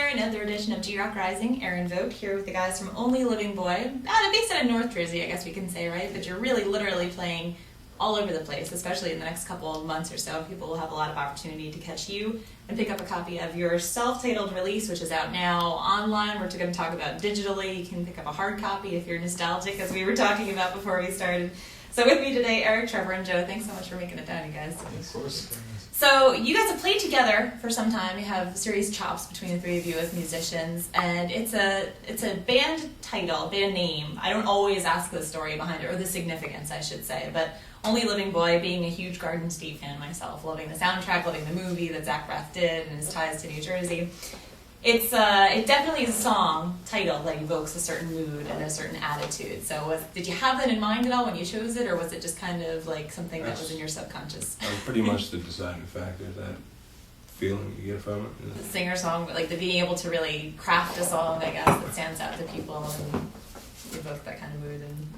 another edition of G-Rock Rising. Erin, Vogt here with the guys from Only Living Boy. Based out of North Jersey, I guess we can say, right? But you're really literally playing all over the place, especially in the next couple of months or so. People will have a lot of opportunity to catch you and pick up a copy of your self-titled release, which is out now online. We're going to talk about digitally. You can pick up a hard copy if you're nostalgic, as we were talking about before we started. So with me today, Eric, Trevor, and Joe. Thanks so much for making it down, you guys. Of course. So you guys have played together for some time. You have serious chops between the three of you as musicians, and it's a band title, band name. I don't always ask the story behind it, or the significance, I should say, but Only Living Boy, being a huge Garden State fan myself, loving the soundtrack, loving the movie that Zach Braff did and his ties to New Jersey. It definitely is a song title that evokes a certain mood and a certain attitude. So did you have that in mind at all when you chose it, or was it just kind of like something that was in your subconscious? Pretty much the deciding factor, that feeling you get from it. The singer-song, like the being able to really craft a song, I guess, that stands out to people and evoke that kind of mood. And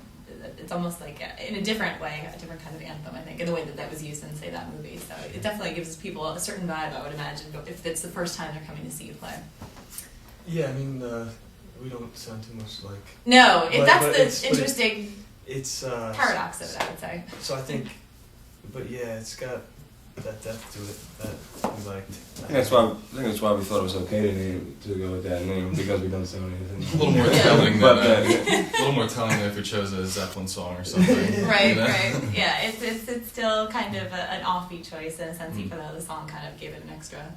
it's almost like, in a different way, a different kind of anthem, I think, in the way that was used in, say, that movie. So it definitely gives people a certain vibe, I would imagine, if it's the first time they're coming to see you play. Yeah, I mean, we don't sound too much like... No, that's the interesting paradox of it, I would say. So I think, but yeah, it's got that depth to it that we liked. I think that's why we thought it was okay to go with that name, because we don't sound anything. A little more telling than if we chose a Zeppelin song or something. Right. Yeah, it's still kind of an offbeat choice in a sense, even though the song kind of gave it an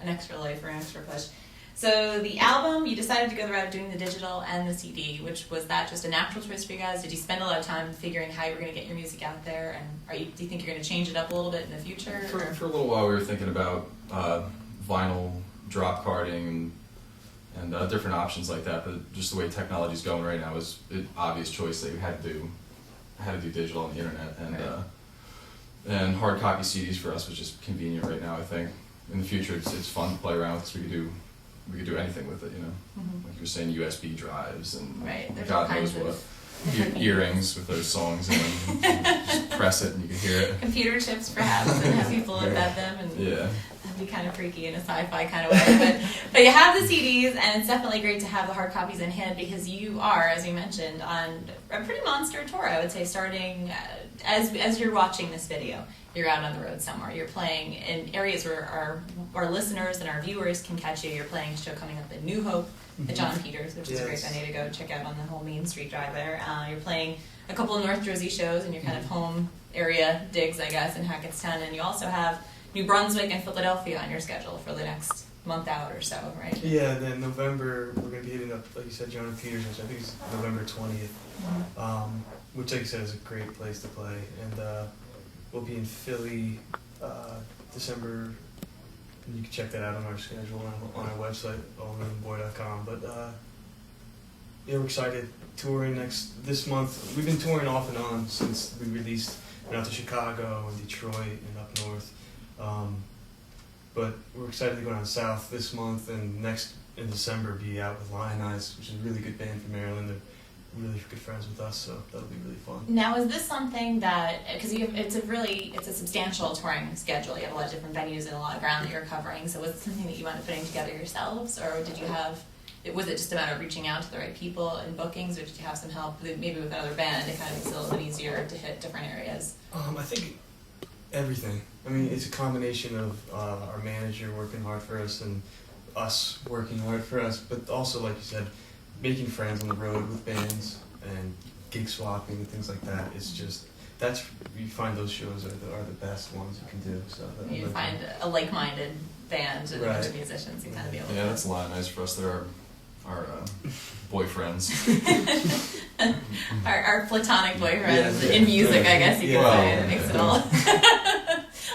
extra life or an extra push. So the album, you decided to go the route of doing the digital and the CD, which was that just a natural choice for you guys? Did you spend a lot of time figuring how you were going to get your music out there? And do you think you're going to change it up a little bit in the future? For a little while, we were thinking about vinyl drop carding and different options like that. But just the way technology's going right now is an obvious choice that you had to do digital on the internet, and hard copy CDs for us was just convenient right now. I think in the future it's fun to play around with, because we could do anything with it, Mm-hmm. Like you're saying, USB drives and There's God knows what. Earrings with those songs in them. Just press it and you can hear it. Computer chips, perhaps, and have people embed them, and yeah, that'd be kind of freaky in a sci-fi kind of way. But you have the CDs, and it's definitely great to have the hard copies in hand, because you are, as you mentioned, on a pretty monster tour. I would say, starting as you're watching this video, you're out on the road somewhere. You're playing in areas where our listeners and our viewers can catch you. You're playing a show coming up in New Hope at John Peters, which is a great venue to go check out on the whole Main Street Drive there. You're playing a couple of North Jersey shows in your kind of home area digs, I guess, in Hackettstown. And you also have New Brunswick and Philadelphia on your schedule for the next month out or so, right? Yeah, then November, we're going to be hitting up, like you said, John Peters, which I think is November 20th, which, like you said, is a great place to play. And we'll be in Philly December, and you can check that out on our schedule on our website, onlylivingboy.com. But yeah, we're excited. Touring this month. We've been touring off and on since we released. Went out to Chicago and Detroit and up north. But we're excited to go down south this month, and next in December be out with Lion Eyes, which is a really good band from Maryland. They're really good friends with us, so that'll be really fun. Now, is this something that, because it's a substantial touring schedule, you have a lot of different venues and a lot of ground that you're covering, so was it something that you wound up putting together yourselves, or was it just a matter of reaching out to the right people and bookings, or did you have some help maybe with another band to kind of make it a little bit easier to hit different areas? I think everything. I mean, it's a combination of our manager working hard for us and us working hard for us, but also, like you said, making friends on the road with bands and gig swapping and things like that. It's just, you find those shows are the best ones you can do. So you find a like-minded band and a bunch of musicians and kind of be able to... Yeah, that's a lot nice for us. They're our boyfriends. our platonic boyfriends in music, I guess you could say. That makes it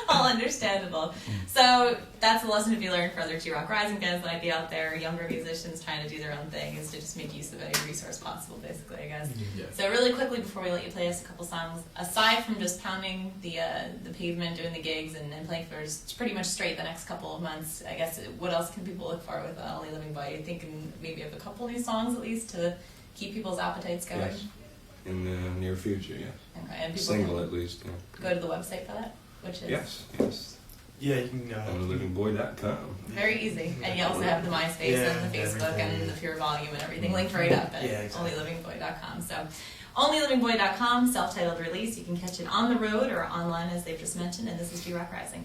all understandable. So that's a lesson to be learned for other G-Rock Rising fans that might be out there, younger musicians trying to do their own thing, is to just make use of any resource possible, basically, I guess. Yeah. So really quickly, before we let you play us a couple songs, aside from just pounding the pavement, doing the gigs, and playing for pretty much straight the next couple of months, I guess, what else can people look for with Only Living Boy? You thinking maybe of a couple new songs at least to keep people's appetites going? Yes. In the near future, yes. Okay. And people Single at least, yeah. go to the website for that? Which is? Yes. Yeah, you can. OnlyLivingBoy.com. Very easy. And you also have the MySpace and the Facebook everything. and the Pure Volume and everything linked right up at Yeah, exactly. OnlyLivingBoy.com. So OnlyLivingBoy.com, self-titled release. You can catch it on the road or online, as they've just mentioned. And this is G-Rock Rising.